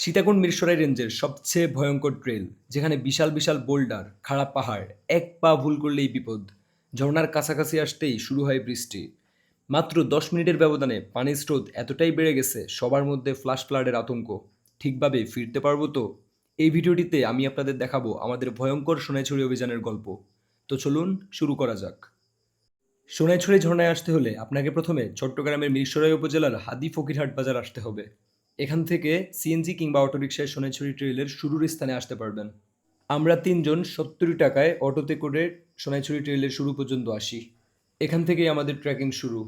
সীতাকুণ্ড মিরসরাই রেঞ্জের সবচেয়ে ভয়ঙ্কর ট্রেল, যেখানে বিশাল বিশাল বোল্ডার, খাড়া পাহাড়, এক পা ভুল করলেই বিপদ। ঝর্ণার কাছাকাছি আসতেই শুরু হয় বৃষ্টি। মাত্র 10 মিনিটের ব্যবধানে পানির স্রোত এতটাই বেড়ে গেছে, সবার মধ্যে ফ্লাশ ফ্লাডের আতঙ্ক। ঠিকভাবে ফিরতে পারবো তো? এই ভিডিওটিতে আমি আপনাদের দেখাবো আমাদের ভয়ঙ্কর সোনাইছড়ি অভিযানের গল্প। তো চলুন শুরু করা যাক। সোনাইছড়ি ঝর্ণায় আসতে হলে আপনাকে প্রথমে চট্টগ্রামের মিরসরাই উপজেলার হাদি ফকিরহাট বাজার আসতে হবে। এখান থেকে সিএনজি কিংবা অটোরিকশায় সোনাইছড়ি ট্রেইলের শুরুর স্থানে আসতে পারবেন। আমরা 3 জন 70 টাকায় অটোতে করে সোনাইছড়ি ট্রেইলের শুরু পর্যন্ত আসি। এখান থেকেই আমাদের ট্রেকিং শুরু।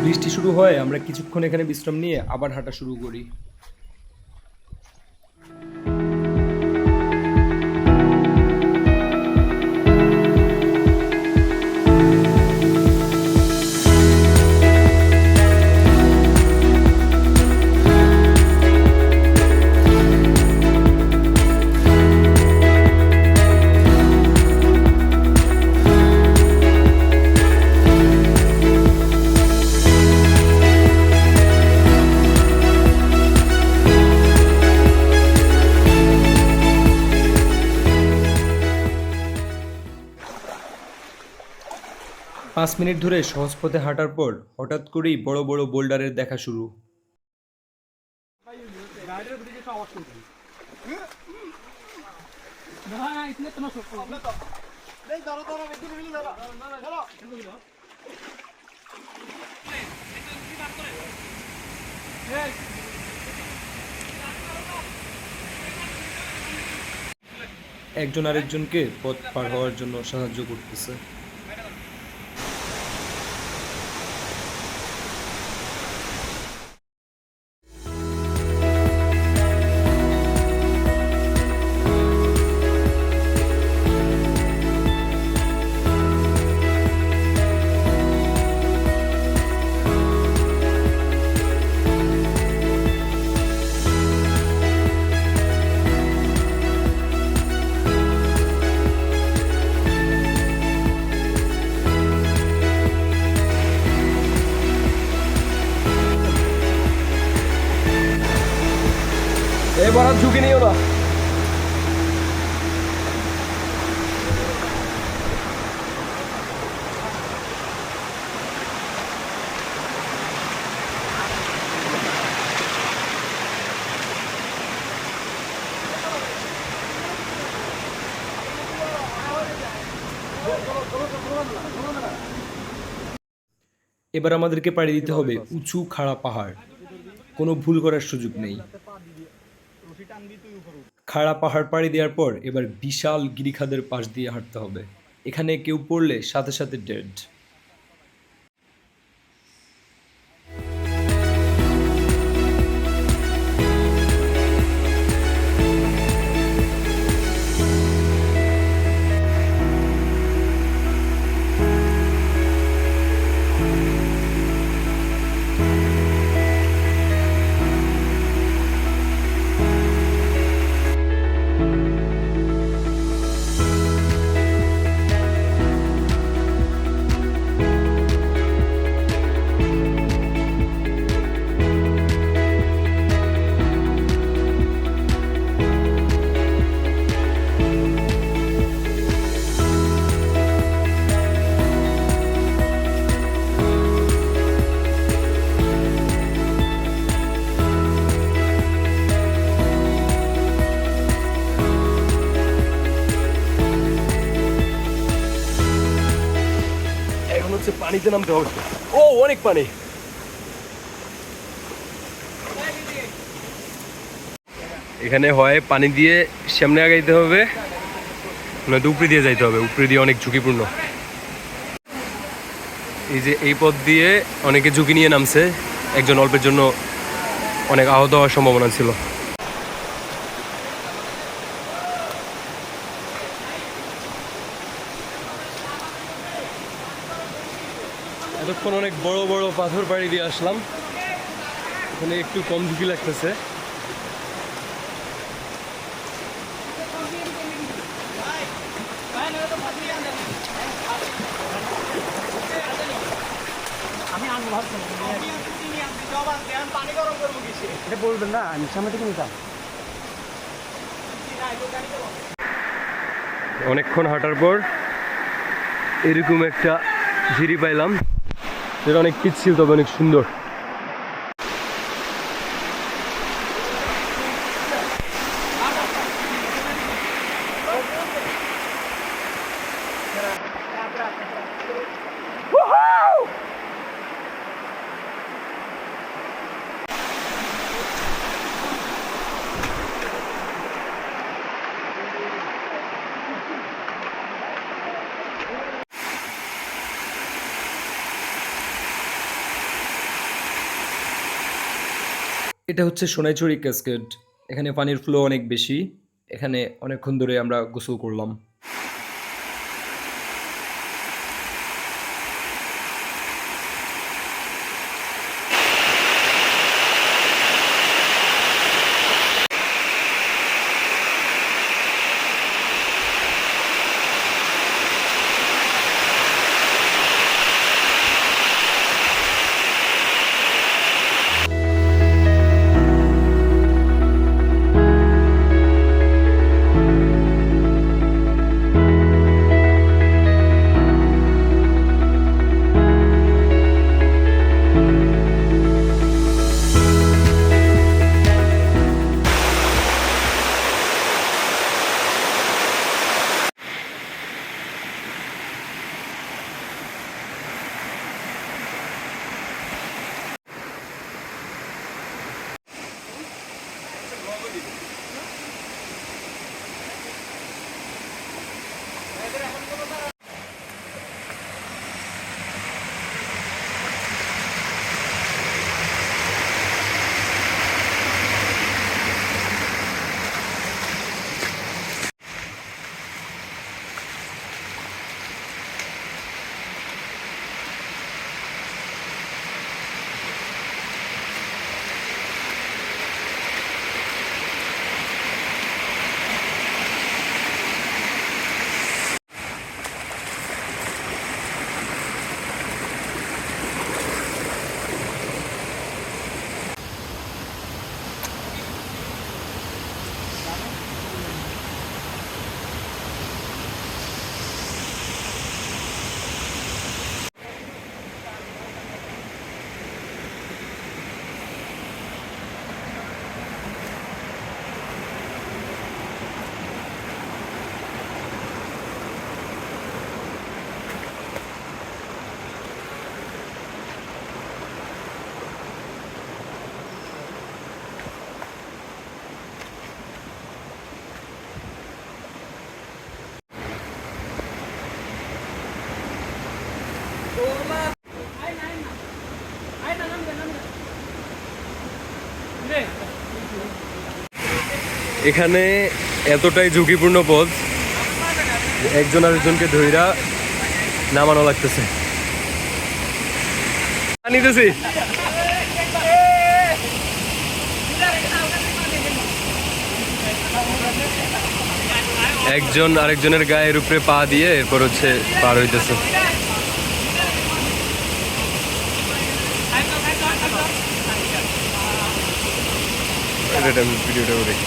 বৃষ্টি শুরু হয়, আমরা কিছুক্ষণ এখানে বিশ্রাম নিয়ে আবার হাঁটা শুরু করি। পাঁচ মিনিট ধরে সহজ পথে হাঁটার পর হঠাৎ করেই বড় বড় বোল্ডারের দেখা শুরু। একজন আরেকজনকে পথ পার হওয়ার জন্য সাহায্য করতেছে। এবার আর ঝুঁকি নিও না। এবার আমাদেরকে পাড়ি দিতে হবে উঁচু খাড়া পাহাড়। কোনো ভুল করার সুযোগ নেই। খাড়া পাহাড় পাড়ি দেওয়ার পর এবার বিশাল গিরিখাদের পাশ দিয়ে হাঁটতে হবে। এখানে কেউ পড়লে সাথে সাথে ডেড। পানিতে নামতে হবে। ও অনেক পানি। এখানে হয় পানি দিয়ে সামনে আগাইতে হবে, নয়তো উপরে দিয়ে যাইতে হবে। উপরে দিয়ে অনেক ঝুঁকিপূর্ণ। এই যে এই পথ দিয়ে অনেকে ঝুঁকি নিয়ে নামছে। একজন অল্পের জন্য অনেক আহত হওয়ার সম্ভাবনা ছিল। এতক্ষণ অনেক বড় বড় পাথর পাড়ি দিয়ে আসলাম, এখানে একটু কম ঝুঁকি লাগতেছে। এটা বলবেন না, আমি সামনে থেকে নিতাম। অনেকক্ষণ হাঁটার পর এরকম একটা ঝিরি পাইলাম, যেটা অনেক পিচ্ছিল তবে অনেক সুন্দর। এটা হচ্ছে সোনাইছড়ি ক্যাসকেড। এখানে পানির ফ্লো অনেক বেশি। এখানে অনেকক্ষণ ধরে আমরা গোসল করলাম। এখানে এতটাই ঝুঁকিপূর্ণ পথ, একজন আরেকজনকে ধইরা নামানো লাগতেছে। নিতেছি একজন আরেকজনের গায়ের উপরে পা দিয়ে এরপর হচ্ছে পার হইতেছে। ভিডিওটা দেখি।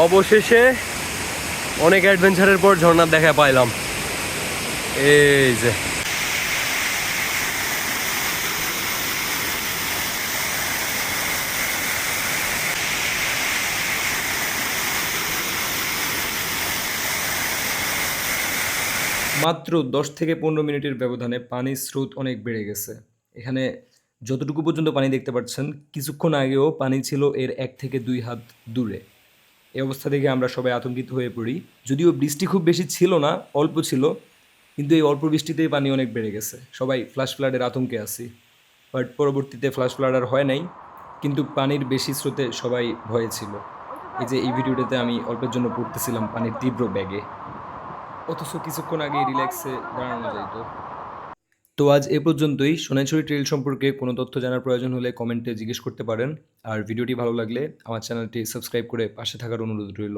অবশেষে অনেক অ্যাডভেঞ্চারের পর ঝর্ণার দেখা পাইলাম। এই যে মাত্র 10 থেকে 15 মিনিটের ব্যবধানে পানির স্রোত অনেক বেড়ে গেছে। এখানে যতটুকু পর্যন্ত পানি দেখতে পাচ্ছেন, কিছুক্ষণ আগেও পানি ছিল এর 1 থেকে 2 হাত দূরে। এই অবস্থা দেখে আমরা সবাই আতঙ্কিত হয়ে পড়ি। যদিও বৃষ্টি খুব বেশি ছিল না, অল্প ছিল, কিন্তু এই অল্প বৃষ্টিতেই পানি অনেক বেড়ে গেছে। সবাই ফ্ল্যাশ ফ্লাডের আতঙ্কে আছি। বাট পরবর্তীতে ফ্ল্যাশ ফ্লাড আর হয় নাই, কিন্তু পানির বেশি স্রোতে সবাই ভয়ে ছিল। এই যে এই ভিডিওটাতে আমি অল্পের জন্য পড়তেছিলাম পানির তীব্র ব্যাগে, অথচ কিছুক্ষণ আগে রিল্যাক্সে দাঁড়ানো যাইতো। তো আজ এ পর্যন্তই। সোনাইছড়ি ট্রেল সম্পর্কে কোনো তথ্য জানার প্রয়োজন হলে কমেন্টে জিজ্ঞেস করতে পারেন। আর ভিডিওটি ভালো লাগলে আমার চ্যানেলটি সাবস্ক্রাইব করে পাশে থাকার অনুরোধ রইল।